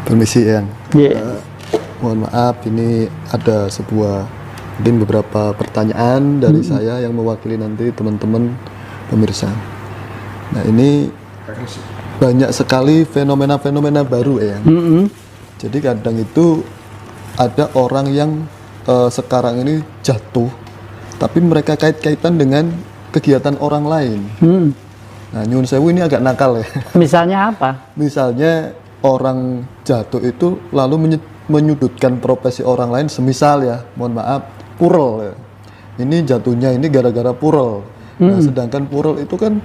Permisi Eyang. Yeah. Mohon maaf, ini ada mungkin beberapa pertanyaan dari saya yang mewakili nanti teman-teman pemirsa. Nah, ini banyak sekali fenomena-fenomena baru Eyang. Jadi kadang itu ada orang yang sekarang ini jatuh, tapi mereka kait-kaitan dengan kegiatan orang lain. Nah, nyun sewu ini agak nakal ya. Misalnya apa? Misalnya orang jatuh itu lalu menyudutkan profesi orang lain, semisal ya, mohon maaf, purel ya. Ini jatuhnya ini gara-gara purel. Nah, sedangkan purel itu kan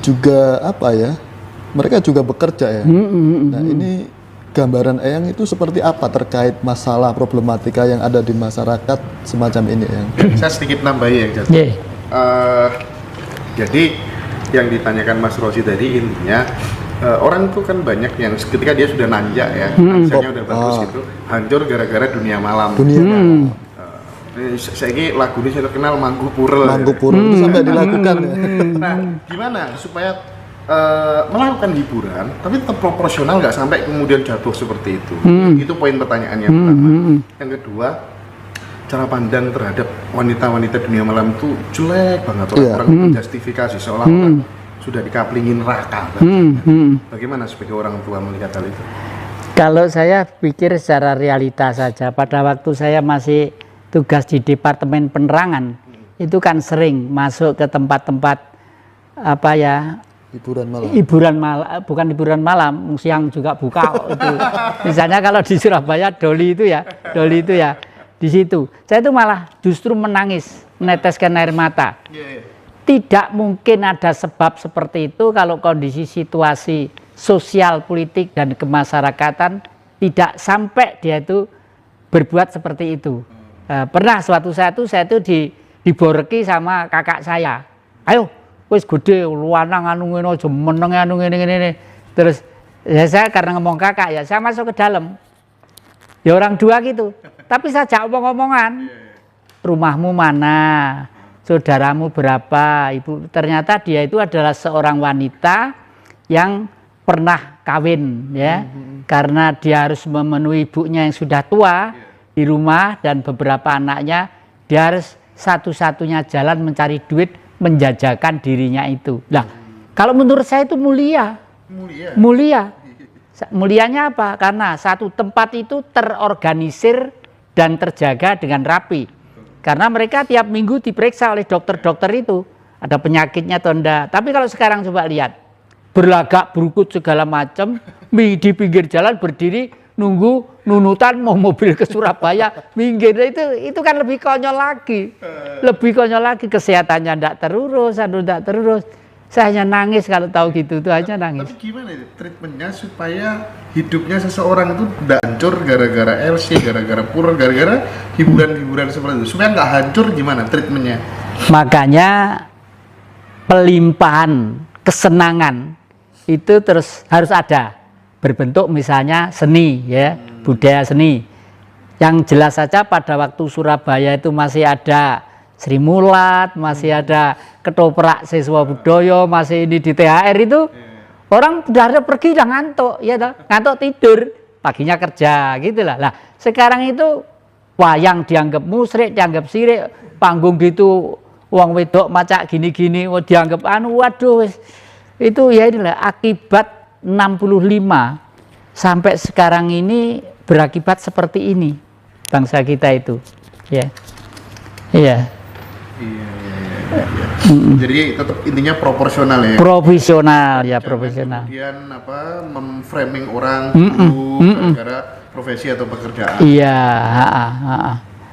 juga apa ya? Mereka juga bekerja ya. Nah, ini gambaran Eyang itu seperti apa terkait masalah problematika yang ada di masyarakat semacam ini Eyang? Saya sedikit nambahi ya, Jat. Jadi yang ditanyakan Mas Rosi tadi intinya orang tuh kan banyak yang ketika dia sudah nanjak ya, misalnya udah bagus gitu, hancur gara-gara dunia malam. Saya ini lagu ini saya terkenal Mangku Purel. Mangku Purel itu sampai dilakukan ya. Nah, gimana supaya melakukan hiburan tapi tetap proporsional, nggak sampai kemudian jatuh seperti itu. Itu poin pertanyaannya pertama. Yang kedua, cara pandang terhadap wanita-wanita dunia malam itu jelek banget. Orang menjustifikasi seolah-olah sudah dikaplingin raka. Bagaimana sebagai orang tua melihat hal itu? Kalau saya pikir secara realita saja, pada waktu saya masih tugas di Departemen Penerangan, itu kan sering masuk ke tempat-tempat apa ya, hiburan malam, bukan hiburan malam, siang juga buka itu. Misalnya kalau di Surabaya Doli itu ya, di situ saya itu malah justru menangis, meneteskan air mata. Tidak mungkin ada sebab seperti itu kalau kondisi situasi sosial, politik, dan kemasyarakatan tidak sampai dia itu berbuat seperti itu. Pernah suatu saat itu saya itu diboreki sama kakak saya. Ayo, wis gede, luanang anu ngene aja meneng anu ngene. Terus ya saya karena ngomong kakak ya, saya masuk ke dalam. Ya orang dua gitu. Tapi saya ajak omong-omongan. Rumahmu mana? Saudaramu berapa? Ibu, ternyata dia itu adalah seorang wanita yang pernah kawin ya. Karena dia harus memenuhi ibunya yang sudah tua di rumah dan beberapa anaknya, dia harus satu-satunya jalan mencari duit menjajakan dirinya itu. Nah, kalau menurut saya itu mulia. Mulianya apa? Karena satu tempat itu terorganisir dan terjaga dengan rapi. Karena mereka tiap minggu diperiksa oleh dokter-dokter itu, ada penyakitnya atau enggak. Tapi kalau sekarang coba lihat, berlagak berukut segala macam, di pinggir jalan berdiri nunggu nunutan mau mobil ke Surabaya, minggir, itu kan lebih konyol lagi, kesehatannya enggak terurus, Saya hanya nangis kalau tahu gitu, itu hanya nangis. Tapi gimana itu treatmentnya supaya hidupnya seseorang itu tidak hancur gara-gara LC, gara-gara purel, gara-gara hiburan-hiburan seperti itu, supaya nggak hancur, gimana treatmentnya? Makanya pelimpahan kesenangan itu terus harus ada, berbentuk misalnya seni ya, budaya seni. Yang jelas saja pada waktu Surabaya itu masih ada Sri Mulat, masih ada ketoprak siswa budaya, masih ini di THR itu orang udah ada pergi udah ngantuk, ya ngantuk tidur, paginya kerja gitulah. Lah sekarang itu wayang dianggap musrik, dianggap sirik, panggung gitu uang wedok macak gini-gini dianggap waduh itu ya inilah akibat 65 sampai sekarang ini berakibat seperti ini bangsa kita itu ya. Iya. Jadi tetap intinya proporsional ya. Profesional. Kemudian memframing orang dulu gara-gara profesi atau pekerjaan. Iya,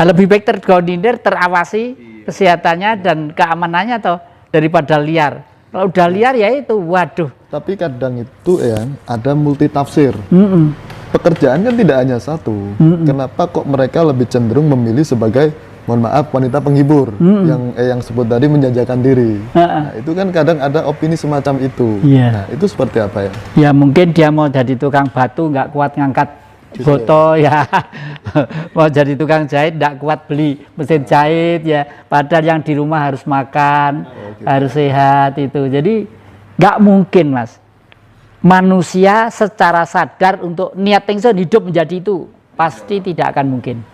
lebih baik terkoordinir, terawasi kesehatannya dan keamanannya daripada liar. Kalau udah liar ya itu, waduh. Tapi kadang itu ya ada multi tafsir. Pekerjaan kan tidak hanya satu. Kenapa kok mereka lebih cenderung memilih sebagai, mohon maaf, wanita penghibur yang sebut tadi menjajakan diri. Nah, itu kan kadang ada opini semacam itu. Nah, itu seperti apa ya? Ya mungkin dia mau jadi tukang batu, nggak kuat ngangkat foto ya mau jadi tukang jahit tidak kuat beli mesin jahit ya, padahal yang di rumah harus makan, harus sehat itu. Jadi nggak mungkin Mas manusia secara sadar untuk niat ingsun hidup menjadi itu, pasti tidak akan mungkin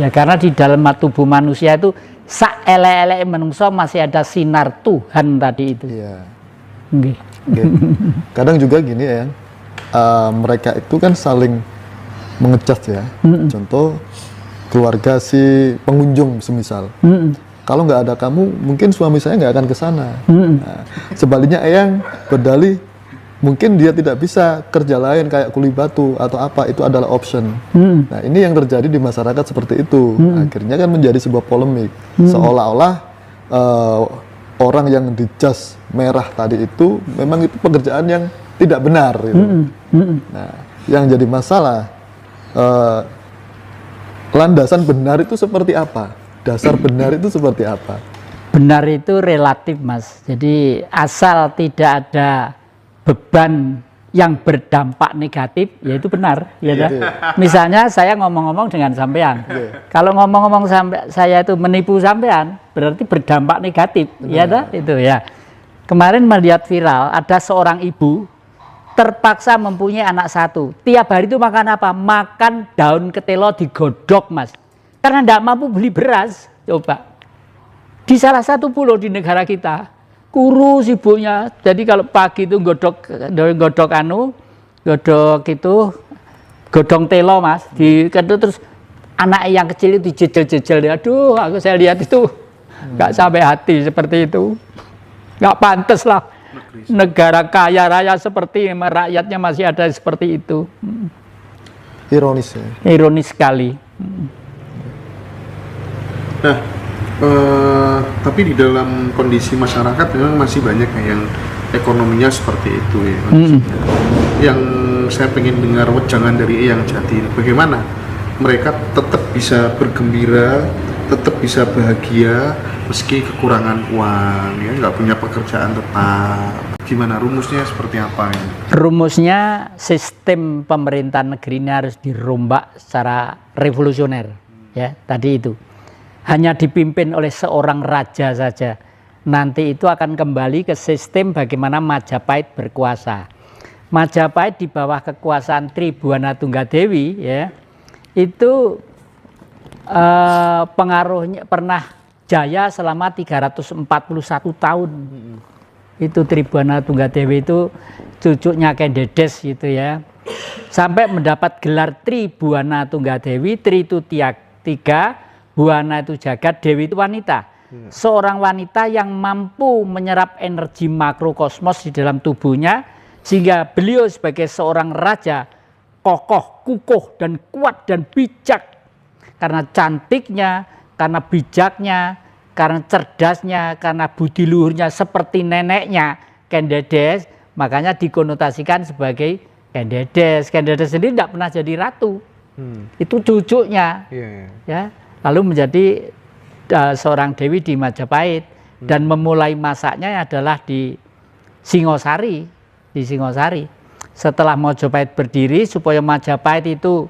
ya, karena di dalam tubuh manusia itu sak elek-elek menungso masih ada sinar Tuhan tadi itu. Iya. Okay. Okay. Kadang juga gini ya, mereka itu kan saling mengecas ya. Contoh keluarga si pengunjung semisal. Kalau nggak ada kamu, mungkin suami saya nggak akan ke sana. Nah, sebaliknya Eyang berdalih, mungkin dia tidak bisa kerja lain kayak kuli batu atau apa, itu adalah option. Nah ini yang terjadi di masyarakat seperti itu. Akhirnya kan menjadi sebuah polemik. Seolah-olah orang yang dicas merah tadi itu memang itu pekerjaan yang tidak benar. Gitu. Nah yang jadi masalah, landasan benar itu seperti apa? Dasar benar itu seperti apa? Benar itu relatif Mas. Jadi asal tidak ada beban yang berdampak negatif, yaitu benar. Ya, misalnya saya ngomong-ngomong dengan sampean. Kalau ngomong-ngomong saya itu menipu sampean, berarti berdampak negatif. Ya, itu ya. Kemarin melihat viral, ada seorang ibu terpaksa mempunyai anak satu. Tiap hari itu makan apa? Makan daun ketelo digodok Mas. Karena tidak mampu beli beras. Coba. Di salah satu pulau di negara kita, kurus ibunya. Jadi kalau pagi itu godok godong telo Mas. Terus anak yang kecil itu dijejel-jejel. Aduh, saya lihat itu nggak sampai hati seperti itu. Nggak pantas lah. Negara kaya raya seperti ini, rakyatnya masih ada seperti itu. Ironis ya. Ironis sekali. Nah, tapi di dalam kondisi masyarakat memang masih banyak yang ekonominya seperti itu ya. Yang saya pengen dengar wejangan dari Eyang Jati, bagaimana mereka tetap bisa bergembira, tetap bisa bahagia meski kekurangan uang, ya nggak punya pekerjaan tetap. Gimana rumusnya, seperti apa ini? Rumusnya sistem pemerintahan negeri ini harus dirombak secara revolusioner. Ya, tadi itu. Hanya dipimpin oleh seorang raja saja. Nanti itu akan kembali ke sistem bagaimana Majapahit berkuasa. Majapahit di bawah kekuasaan Tribhuwana Tunggadewi ya, itu pengaruhnya pernah jaya selama 341 tahun. Itu Tribhuwana Tunggadewi itu cucunya Kendedes gitu ya. Sampai mendapat gelar Tribhuwana Tunggadewi, Tri itu tiga, Buana itu jagat, Dewi itu wanita. Seorang wanita yang mampu menyerap energi makrokosmos di dalam tubuhnya, sehingga beliau sebagai seorang raja kokoh, kukuh, dan kuat dan bijak. Karena cantiknya, karena bijaknya, karena cerdasnya, karena budi luhurnya seperti neneknya Kendedes, makanya dikonotasikan sebagai Kendedes. Kendedes sendiri tidak pernah jadi ratu. Itu cucunya. Ya. Lalu menjadi seorang dewi di Majapahit dan memulai masaknya adalah di Singosari, Setelah Majapahit berdiri, supaya Majapahit itu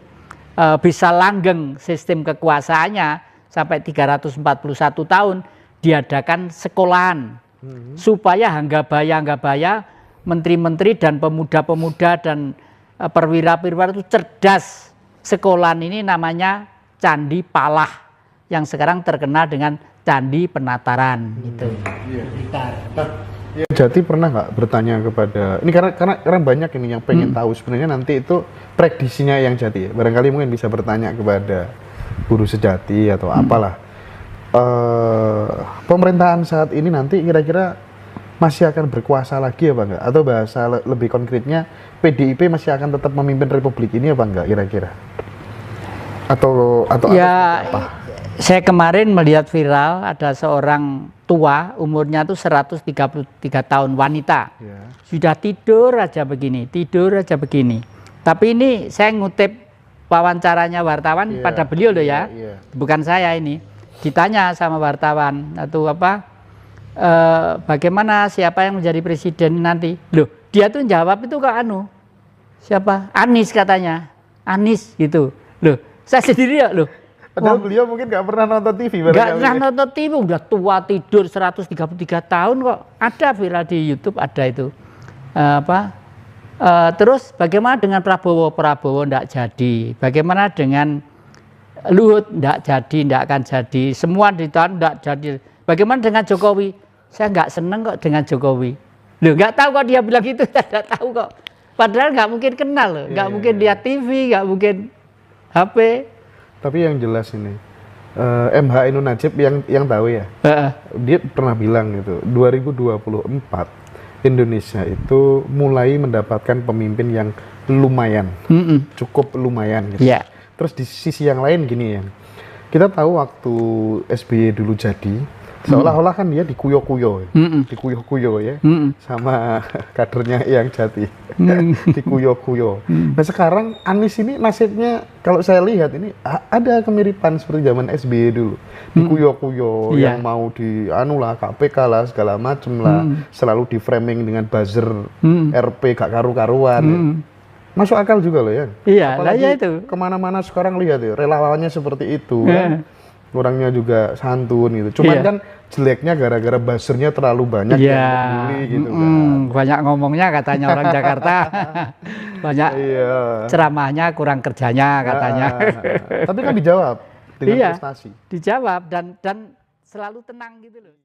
bisa langgeng sistem kekuasaannya sampai 341 tahun, diadakan sekolahan supaya Hanggabaya, menteri-menteri dan pemuda-pemuda dan perwira-perwira itu cerdas. Sekolahan ini namanya Candi Palah, yang sekarang terkenal dengan Candi Penataran gitu. Ya, Jati pernah nggak bertanya kepada ini, karena banyak ini yang pengen tahu sebenarnya nanti itu prediksinya yang Jati ya. Barangkali mungkin bisa bertanya kepada guru sejati atau apalah. Pemerintahan saat ini nanti kira-kira masih akan berkuasa lagi apa enggak? Atau bahasa lebih konkretnya PDIP masih akan tetap memimpin republik ini apa enggak kira-kira? Atau ya, apa? Saya kemarin melihat viral ada seorang tua, umurnya tuh 133 tahun, wanita. Sudah tidur aja begini. Tapi ini saya ngutip wawancaranya wartawan pada beliau loh ya. Bukan saya ini. Ditanya sama wartawan atau apa? Bagaimana siapa yang menjadi presiden nanti? Loh, dia tuh jawab itu ke siapa? Anies katanya. Anies gitu. Loh, saya sendiri ya loh. Padahal beliau mungkin nggak pernah nonton TV. Nggak pernah nonton TV, udah tua tidur 133 tahun kok. Ada viral di YouTube, ada itu. Terus bagaimana dengan Prabowo? Prabowo nggak jadi. Bagaimana dengan Luhut? Nggak jadi, nggak akan jadi. Semua ditahan nggak jadi. Bagaimana dengan Jokowi? Saya nggak seneng kok dengan Jokowi. Loh, nggak tahu kok dia bilang gitu, saya nggak tahu kok. Padahal nggak mungkin kenal loh, nggak mungkin lihat TV, nggak mungkin HP. Tapi yang jelas ini, MH Ainun Nadjib yang tahu ya, dia pernah bilang gitu, 2024 Indonesia itu mulai mendapatkan pemimpin yang lumayan, cukup lumayan gitu. Yeah. Terus di sisi yang lain gini ya, kita tahu waktu SBY dulu jadi, seolah-olah kan dia dikuyo-kuyo ya, sama kadernya yang Jati, dikuyo-kuyo. Nah sekarang Anies ini nasibnya, kalau saya lihat ini ada kemiripan seperti zaman SBY dulu, dikuyo-kuyo, yang mau lah KPK lah segala macem lah, selalu di framing dengan buzzer RP gak karu-karuan. Ya. Masuk akal juga loh ya. Iya, apalagi ya itu. Kemana-mana sekarang lihat ya, relawannya seperti itu kan. Orangnya juga santun gitu. Cuman kan jeleknya gara-gara buzzernya terlalu banyak yang peduli gitu kan. Banyak ngomongnya katanya orang Jakarta. Banyak ceramahnya, kurang kerjanya katanya. Tapi kan dijawab dengan prestasi. Dijawab dan selalu tenang gitu loh.